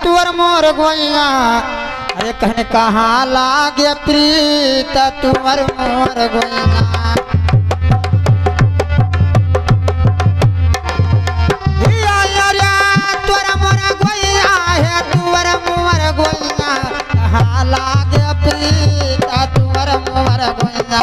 तुअर मोर गोइया अरे कहने कहाँ लागे प्रीत तुअर मोर गोइया तुअर मोर गोइया है तुअर मोर गोइया कहाँ लागे प्रीत तुअर मोर गोइया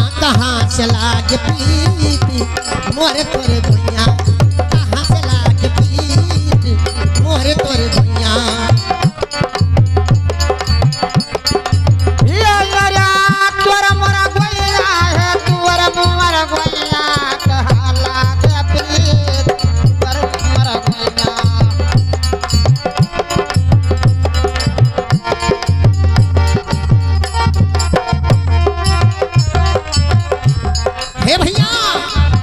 लागे प्रीति मोरे तोरे भैया कहाँ से लागे प्रीति मोरे तोरे भैया तुअर मोरा गोइया है तुअर मोरा गोइया कहाँ लागे प्रीत तुअर मोरा गोइया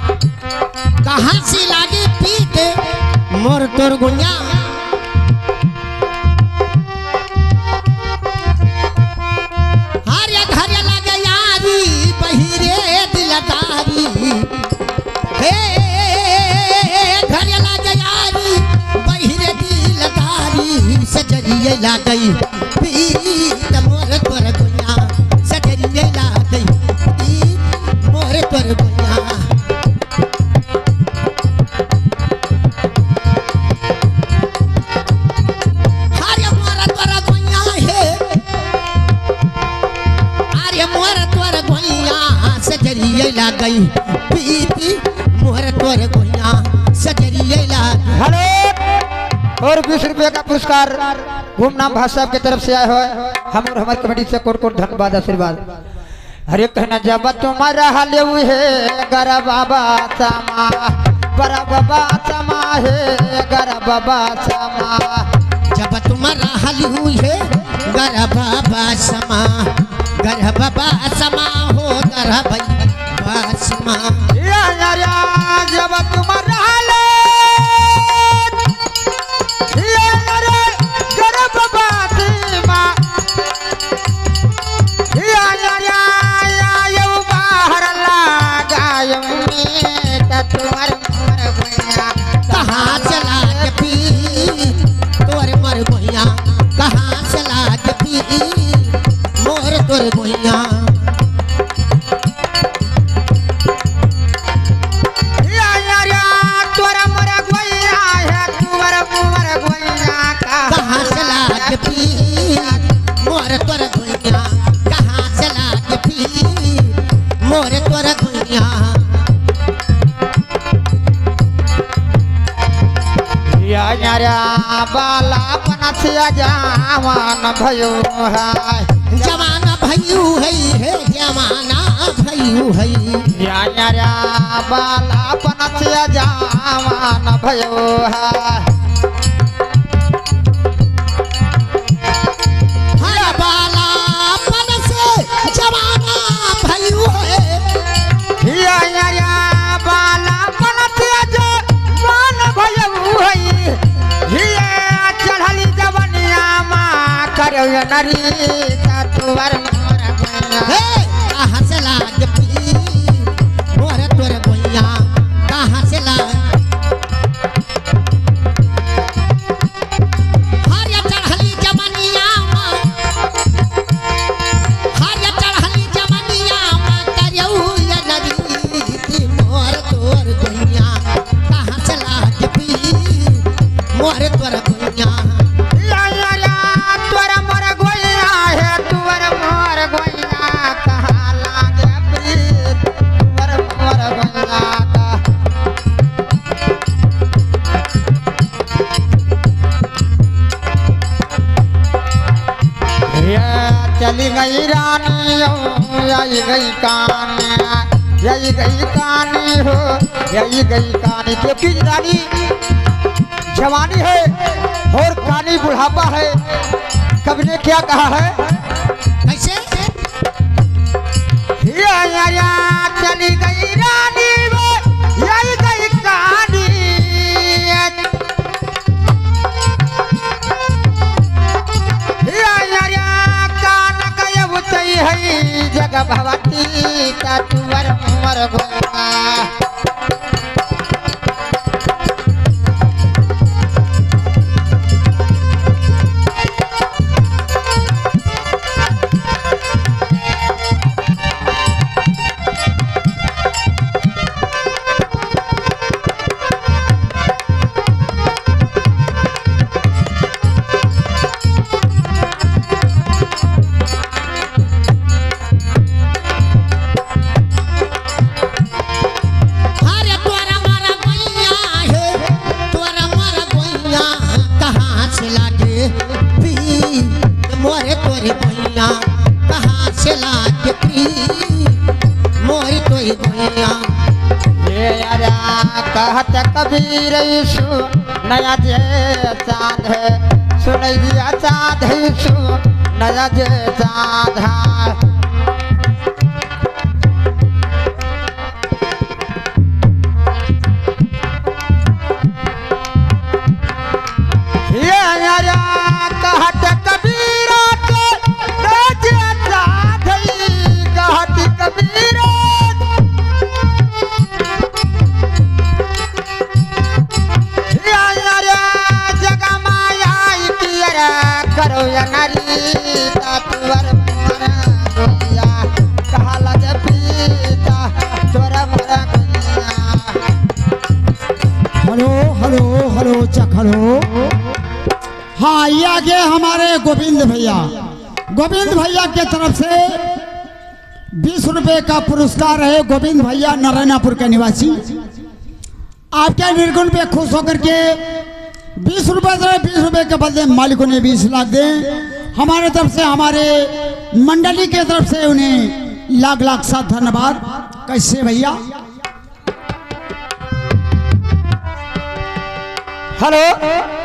कहाँ से लागे पीत मोर तोर गुइया हरे घर लगे यारी बहिरे दिलदारी हे घर लगे यारी बहिरे दिलदारी सजरिए लागई पीत मोर तोर गुइया सजरिए लागई पीत मोर तोर गुइया सजरिए ला गई पीती मोर तोर गोइया सजरिए ला हेलो और 20 रुपये का पुरस्कार घूमनाम भाषा की तरफ से आए हुए हम और हमारी कमेटी से कोट कोट धन्यवाद आशीर्वाद हरे कहना जब तुम्हारा हाले हुए गर बाबा समा बर बाबा समा है गर बाबा समा जब तुम्हारा हाल हुए गर बाबा समा गर बाबा समा हो गर बाबा समा जब तुम्हारा हाल गर बाबा समा बाहर लगाय तुअर मोर गोइया कहाँ चला के पी तोर मोर गोइया कहाँ चला के पी मोर तोर गोइया तुअर मोर गोइया है तुअर मोर गोइया कहाँ चला के पी मोर तोर गोइया कहाँ चला के पी मोर तोर गोइया बाला पनसिया जवान भयो है जमाना भयू है जमाना भयू है बाला पनसिया जवान भयो है बाला पन से जमाना भयू है बाला पनसिया जवान भयो है चढ़ली जवनिया माँ करो नरी तुअर मोर गोइया कहाँ से लाग पी मोर तोर गोइया कहाँ से लाग हर चढ़ली जवनिया माँ हर चढ़ली जवनिया माँ करो नरी मोर तोर गोइया कहाँ से लाग पी मोर तोर गोइया तुअर मोर गोइया है तुअर मोर गोइया कहाँ लागे प्रीत तुअर मोर गोइया चली गई रानी आई गई कानी यही गई कहानी हो यही गई कहानी क्योंकि रानी जवानी है और कानी बुढ़ापा है। कवि ने क्या कहा है कैसे चली गई रानी वो यही गई कहानी गैया कहाँ से लागे पीर मोरे तोरी गैया कहाँ से लागे पीर मोरे तोरी गैया ये यारा कहत कबीर यीशु नया जे चाँद है सुन दिया चाँद है यीशु नया जे चाँद है हेलो चक हेलो। हाँ ये आगे हमारे गोविंद भैया के तरफ से 20 रुपए का पुरस्कार है। गोविंद भैया नारायणापुर के निवासी आपके निर्गुण पे खुश होकर के 20 रुपए दे 20 रुपए के बदले मालिकों ने 20 लाख दे। हमारे तरफ से हमारे मंडली के तरफ से उन्हें लाख लाख साथ धन्यवाद। कैसे भैया हेलो